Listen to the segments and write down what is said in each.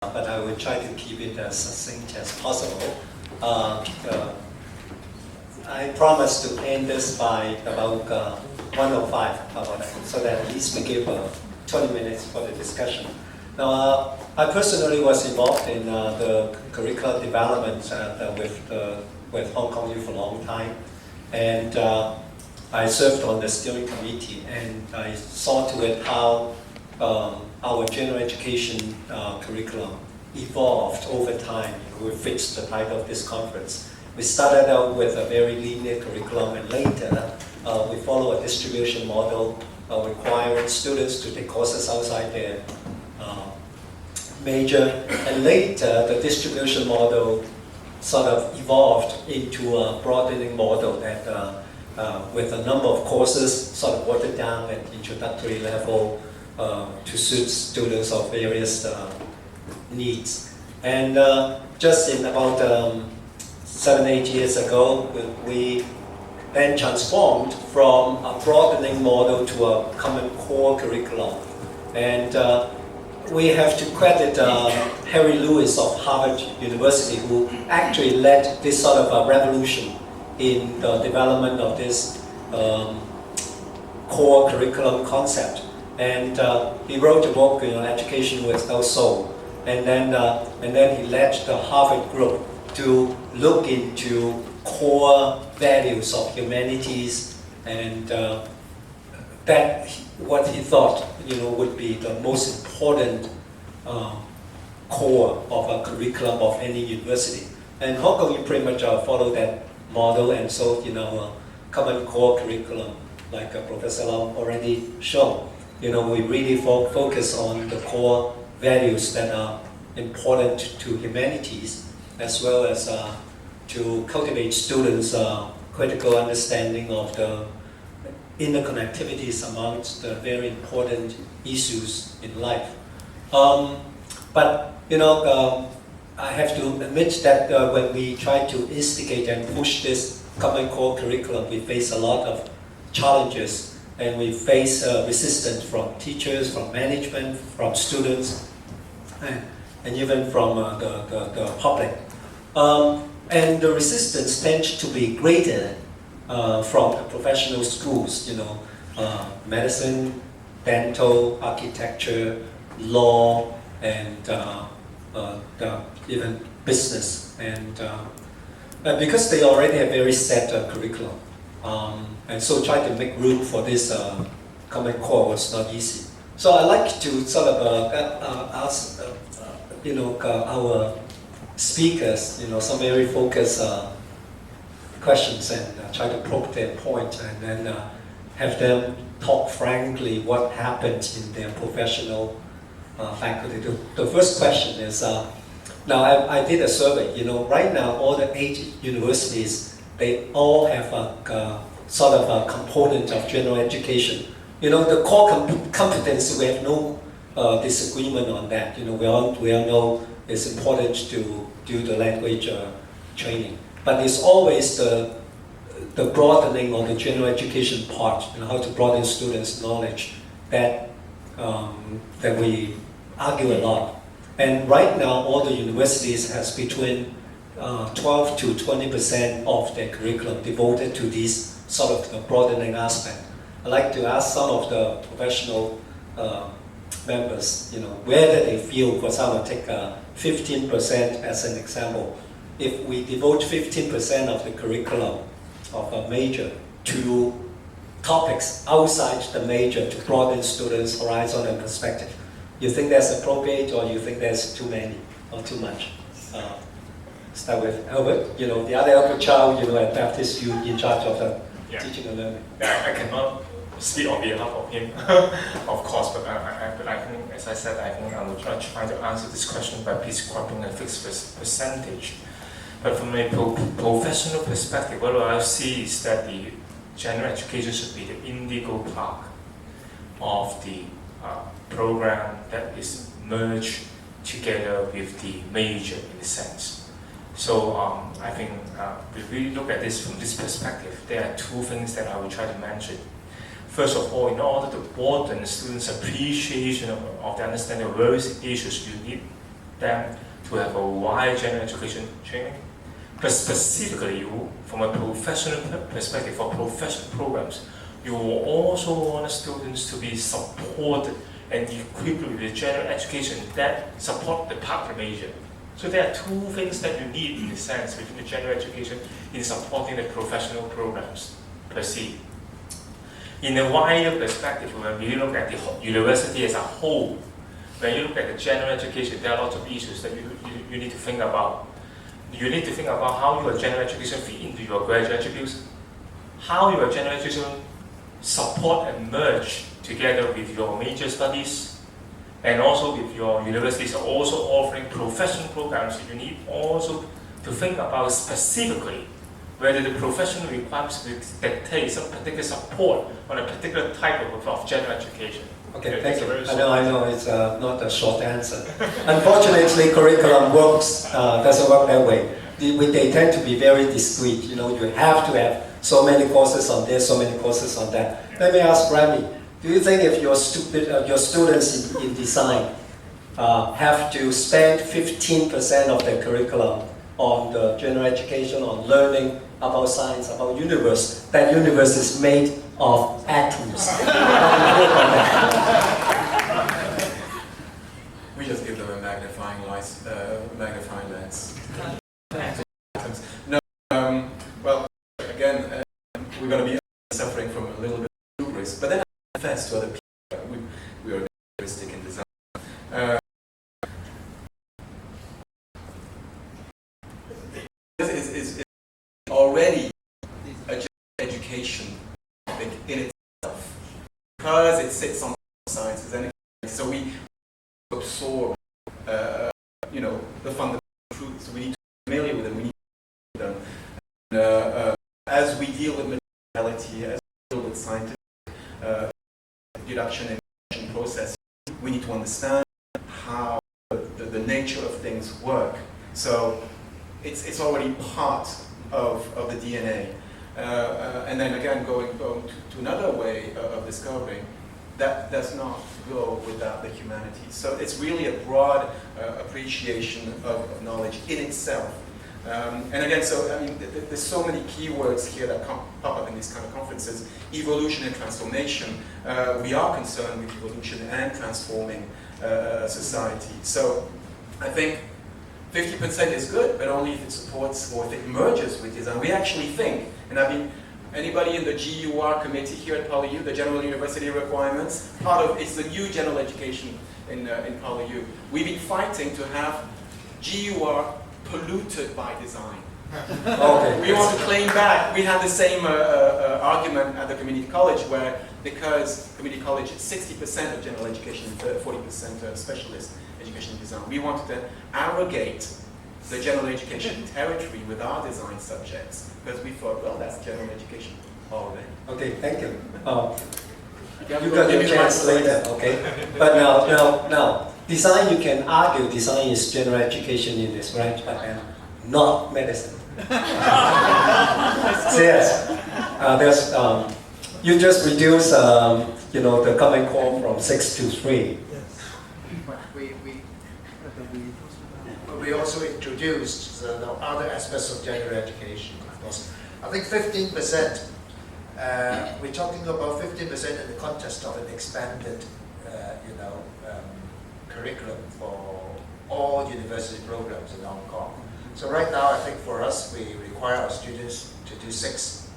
but I will try to keep it as succinct as possible. I promise to end this by about 1:05, so that at least we give 20 minutes for the discussion. Now, I personally was involved in the curriculum development with Hong Kong Youth for a long time, and I served on the steering committee, and I saw to it how our general education curriculum evolved over time. We fixed the title of this conference. We started out with a very linear curriculum, and later we follow a distribution model requiring students to take courses outside their major. And later, the distribution model sort of evolved into a broadening model that with a number of courses sort of watered down at introductory level to suit students of various needs. And just in about 7-8 years ago, we then transformed from a broadening model to a common core curriculum. And we have to credit Harry Lewis of Harvard University, who actually led this sort of a revolution in the development of this core curriculum concept. And he wrote a book, Education Without Soul. And then he led the Harvard group to look into core values of humanities, and that what he thought would be the most important core of a curriculum of any university. And Hong Kong, you pretty much follow that model, and so common core curriculum, like Professor Lam already shown. We really focus on the core values that are important to humanities, as well as to cultivate students' critical understanding of the interconnectivities amongst the very important issues in life. But I have to admit that when we try to instigate and push this common core curriculum, we face a lot of challenges, and we face resistance from teachers, from management, from students, and even from the public. And the resistance tends to be greater from the professional schools, medicine, dental, architecture, law, and even business. And because they already have very set curriculum. And so try to make room for this common core was not easy. So I like to sort of ask our speakers, some very focused questions, and try to probe their point, and then have them talk frankly what happened in their professional faculty. The first question is, now I did a survey, right now all the 8 universities, they all have a sort of a component of general education. The core competence, we have no disagreement on that. We all know it's important to do the language training. But it's always the broadening of the general education part, how to broaden students' knowledge, that we argue a lot. And right now, all the universities has between 12 to 20% of their curriculum devoted to this sort of broadening aspect. I'd like to ask some of the professional members, whether they feel, for example, take 15% as an example. If we devote 15% of the curriculum of a major to topics outside the major to broaden students' horizon and perspective, you think that's appropriate, or you think there's too many or too much? Start with Albert, the other Albert Chow, at Baptist, you in charge of the teaching and learning. I cannot speak on behalf of him, of course, but I think, as I said, I think I will try to answer this question by prescribing a fixed percentage. But from a professional perspective, what I see is that the general education should be the indigo part of the program that is merged together with the major in a sense. So I think if we look at this from this perspective, there are 2 things that I will try to mention. First of all, in order to broaden students' appreciation of the understanding of various issues, you need them to have a wide general education training. But specifically, from a professional perspective, for professional programs, you also want the students to be supported and equipped with the general education that support the partner major. So there are two things that you need in a sense within the general education in supporting the professional programs per se. In a wider perspective, when we look at the university as a whole, when you look at the general education, there are lots of issues that you need to think about. You need to think about how your general education fit into your graduate attributes, how your general education support and merge together with your major studies, and also with your universities also offering professional programs. You need also to think about specifically whether the professional requirements will dictate some particular support on a particular type of general education. Okay, thank you. I know it's not a short answer. Unfortunately, curriculum doesn't work that way. They tend to be very discrete. You know, you have to have so many courses on this, so many courses on that. Let me ask Remy, do you think if your students in design have to spend 15% of their curriculum on the general education, on learning about science, about universe, that universe is made of atoms? We just give them a magnifying lens. No, well, again, we're going to be suffering from a little bit of hubris, but then I confess to other people we are realistic in design. Is already a general education in itself, because it sits on sciences, and so we absorb, the fundamental truths. So we need to be familiar with them. We need to know them. And, as we deal with materiality, as we deal with scientific deduction and induction process, we need to understand how the nature of things work. So it's already part of the DNA. And then again, going to another way of discovering, that does not go without the humanities. So it's really a broad appreciation of knowledge in itself. And again, so I mean, there's so many keywords here that pop up in these kind of conferences. Evolution and transformation. We are concerned with evolution and transforming society. So I think 50% is good, but only if it supports or if it merges with design. We actually think, and I mean, anybody in the GUR committee here at PolyU, the General University Requirements, part of it's the new general education in PolyU. We've been fighting to have GUR polluted by design. Okay. We want to claim back. We had the same argument at the community college, where because community college is 60% of general education, 40% specialist education design. We wanted to abrogate the general education territory with our design subjects, because we thought, well, that's general education already. Okay, thank you. You got your chance later, okay? But now, design, you can argue design is general education in this branch, but not medicine. Yes, you just reduce, the common core from 6 to 3. We also introduced the other aspects of general education, of course. I think 15%, we're talking about 15% in the context of an expanded, curriculum for all university programs in Hong Kong. So right now, I think for us, we require our students to do 6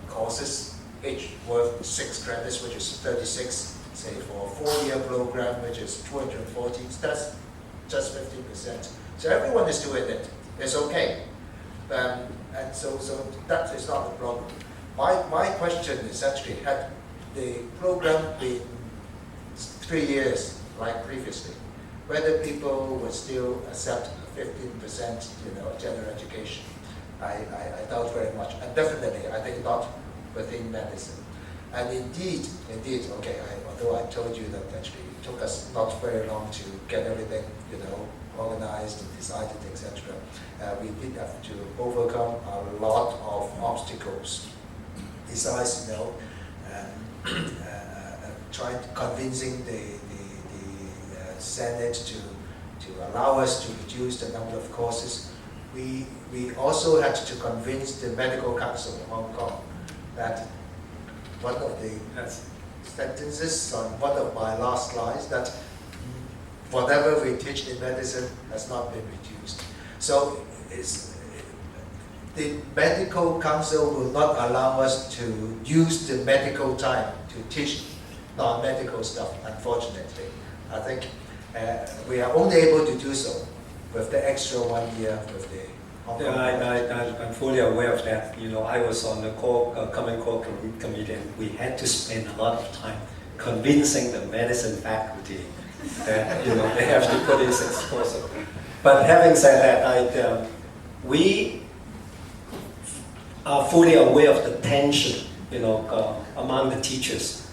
courses, each worth 6 credits, which is 36, say for a 4-year program, which is 240, that's just 15%. So everyone is doing it. It's okay. And so that is not the problem. My question is actually, had the program been 3 years like previously, whether people would still accept 15% general education? I doubt very much. And definitely, I think not within medicine. And indeed, okay, although I told you that actually it took us not very long to get everything, organized and decided, etc. We did have to overcome a lot of obstacles. Besides, trying convincing the Senate allow us to reduce the number of courses. We also had to convince the Medical Council of Hong Kong that one of the sentences on one of my last slides, that whatever we teach in medicine has not been reduced. So the Medical Council will not allow us to use the medical time to teach non-medical stuff, unfortunately. I think we are only able to do so with the extra 1 year with the Hong Kong. I'm fully aware of that. You know, I was on the Common Core Committee, and we had to spend a lot of time convincing the medicine faculty that, you know, they have to put in 6 courses. But having said that, we are fully aware of the tension, you know, among the teachers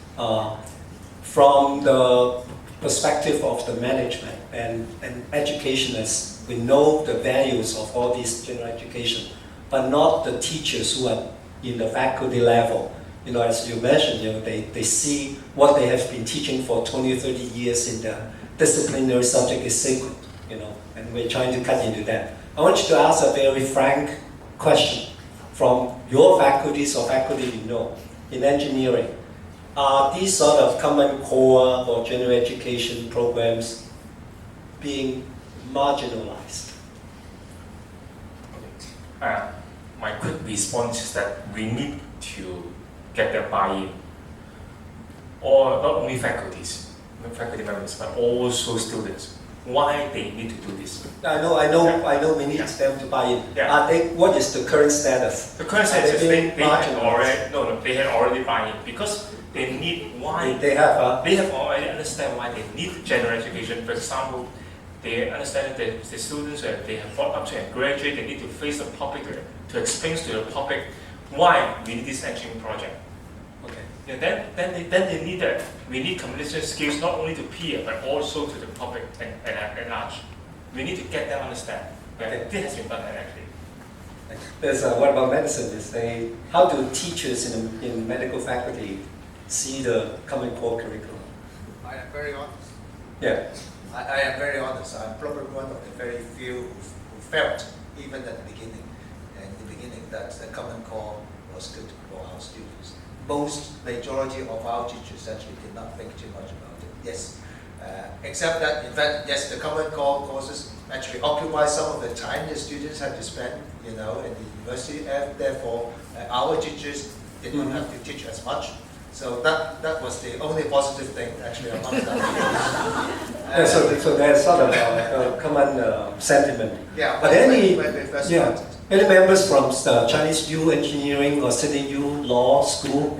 from the perspective of the management and educationists. We know the values of all these general education, but not the teachers who are in the faculty level. You know, as you mentioned, you know, they see what they have been teaching for 20 or 30 years in the disciplinary subject is sacred, you know, and we're trying to cut into that. I want you to ask a very frank question from your faculties or faculty you know in engineering. Are these sort of common core or general education programs being marginalized? My quick response is that we need to get their buy-in, or not only faculty members, but also students. Why they need to do this? I know. We need them to buy in. Yeah. What is the current status? The current status is they had marginalized? they had already buy in because they need why They have. they have already understand why they need general education. For example, they understand that the students that they have brought up to and graduate, they need to face the public to explain to the public why we need this engineering project. Okay. Yeah, then they need that. We need communication skills not only to peer but also to the public and large. We need to get them understand. Okay. This has been done actually. There's what about medicine? How do teachers in medical faculty see the Common Core curriculum? I am very honest. Yeah. I am very honest. I'm probably one of the very few who felt, even at the beginning, that the Common Core was good for our students. Majority of our teachers actually did not think too much about it. Yes, except that, in fact, yes, the Common Core courses actually occupy some of the time the students had to spend, you know, in the university, and therefore our teachers did not have to teach as much. So that was the only positive thing actually amongst our teachers. So there's sort of a common sentiment. Yeah, but when we first started. Any members from Chinese U Engineering or Sydney U Law School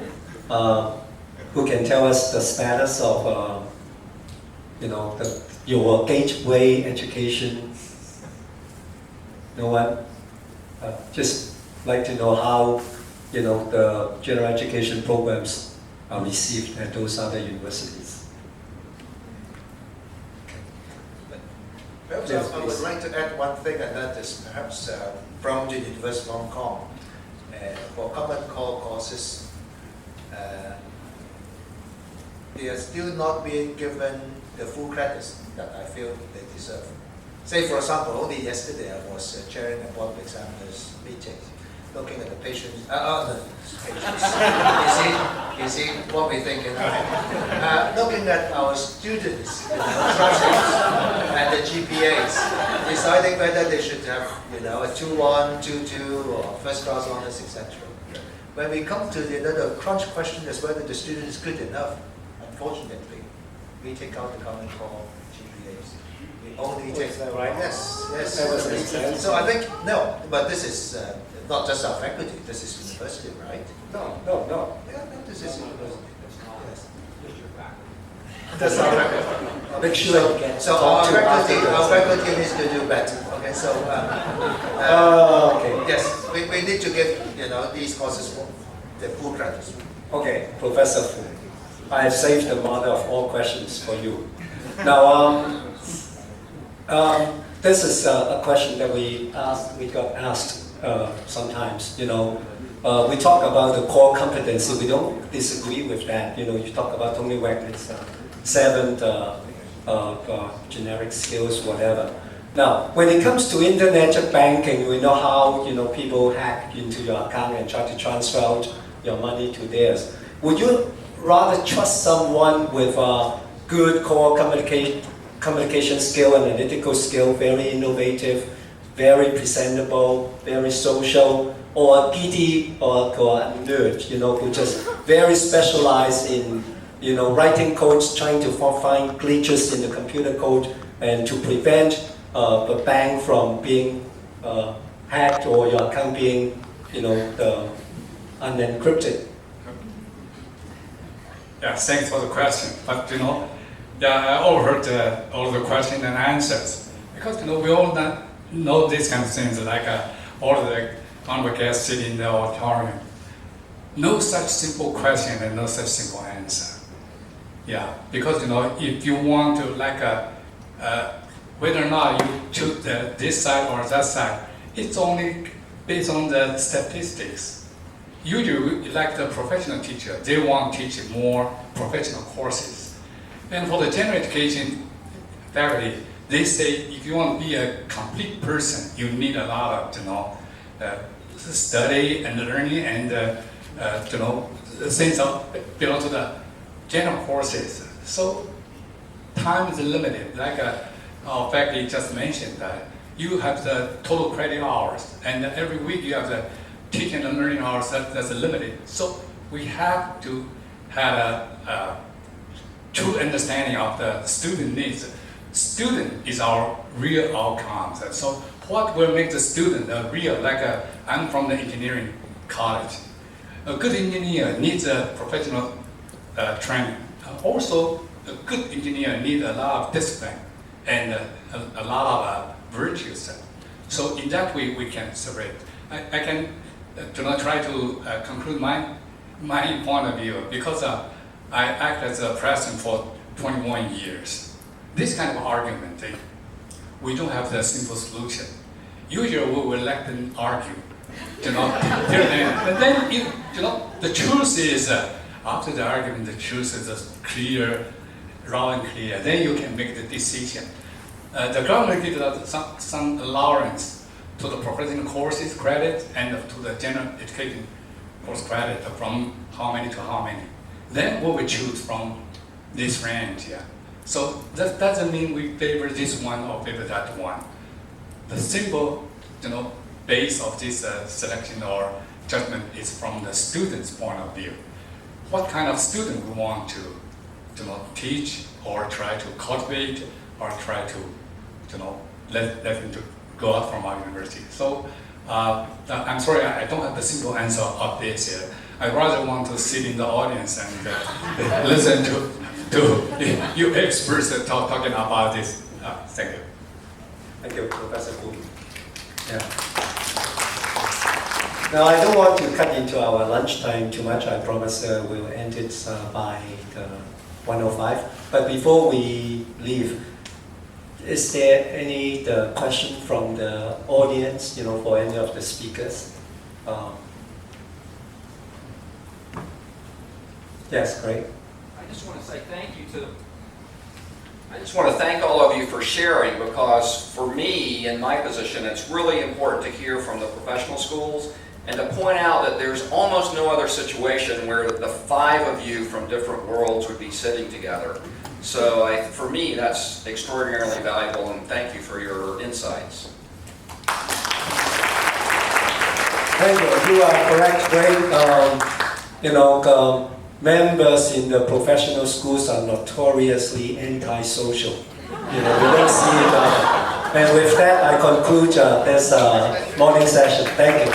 who can tell us the status of, you know, your gateway education? No one? Just like to know how, you know, the general education programs are received at those other universities. Perhaps I would like to add one thing, and that is perhaps from the University of Hong Kong. For Common Core courses, they are still not being given the full credits that I feel they deserve. Say, for example, only yesterday I was chairing a board of examiners meeting, looking at the patients, you see what we think, you know. Looking at our students, you know, transcripts and the GPAs, deciding whether they should have, you know, a 2-1, 2-2, or first class honors, etc. When we come to the crunch question is whether the student is good enough, unfortunately, we take out the Common Core GPAs. We only take that right? Yes. That was makes sense. So I think, no, but this is not just our faculty, this is university, right? No. Yeah, no, this is university. Yes. That's our faculty. Make sure you get So our faculty needs to do better. Okay, so okay. yes, we need to give, you know, these courses the full credits. Okay, Professor Fu, I have saved the mother of all questions for you. Now, this is a question that we got asked sometimes. You know, we talk about the core competency. We don't disagree with that. You know, you talk about Tony Wagner's 7 generic skills, whatever. Now, when it comes to internet banking, we know how people hack into your account and try to transfer out your money to theirs. Would you rather trust someone with a good core communication skill, analytical skill, very innovative, very presentable, very social, or a PT or a nerd, who just very specialized in writing codes, trying to find glitches in the computer code and to prevent the bank from being hacked or your account being unencrypted? Yeah, thanks for the question. But I overheard all the questions and answers because we all know these kind of things like all the honorable guests sitting in the auditorium. No such simple question and no such simple answer. Yeah, because if you want to whether or not you choose this side or that side, it's only based on the statistics. Usually, like the professional teacher, they want to teach more professional courses. And for the general education faculty, they say if you want to be a complete person, you need a lot of study and learning and things belong to the general courses. So time is limited. Like our faculty just mentioned that you have the total credit hours, and every week you have the teaching and learning hours that's limited. So we have to have a true understanding of the student needs. Student is our real outcomes. So what will make the student real? I'm from the engineering college. A good engineer needs a professional training. Also, a good engineer needs a lot of discipline and a lot of virtues. So in that way, we can separate. I can try to conclude my point of view because I act as a president for 21 years. This kind of argument, we don't have the simple solution. Usually we will let them argue, and then the truth is after the argument, the truth is clear, raw and clear. Then you can make the decision. The government gives some allowance to the professional courses credit and to the general education course credit from how many to how many. Then we will choose from this range. Yeah. So that doesn't mean we favor this one or favor that one. The simple, base of this selection or judgment is from the student's point of view. What kind of student we want to teach or try to cultivate or try to let them to go out from our university. So I'm sorry, I don't have the simple answer of this here. I rather want to sit in the audience and listen to you experts talking about this. Thank you. Thank you, Professor Wu. Yeah. Now, I don't want to cut into our lunchtime too much. I promise we'll end it by 1:05. But before we leave, is there any question from the audience, for any of the speakers? Yes, great. I just want to say thank you to. I just want to thank all of you for sharing, because for me, in my position, it's really important to hear from the professional schools and to point out that there's almost no other situation where the 5 of you from different worlds would be sitting together. So for me, that's extraordinarily valuable, and thank you for your insights. Thank you. You are correct. Great. Members in the professional schools are notoriously antisocial. We don't see it. And with that, I conclude this morning session. Thank you.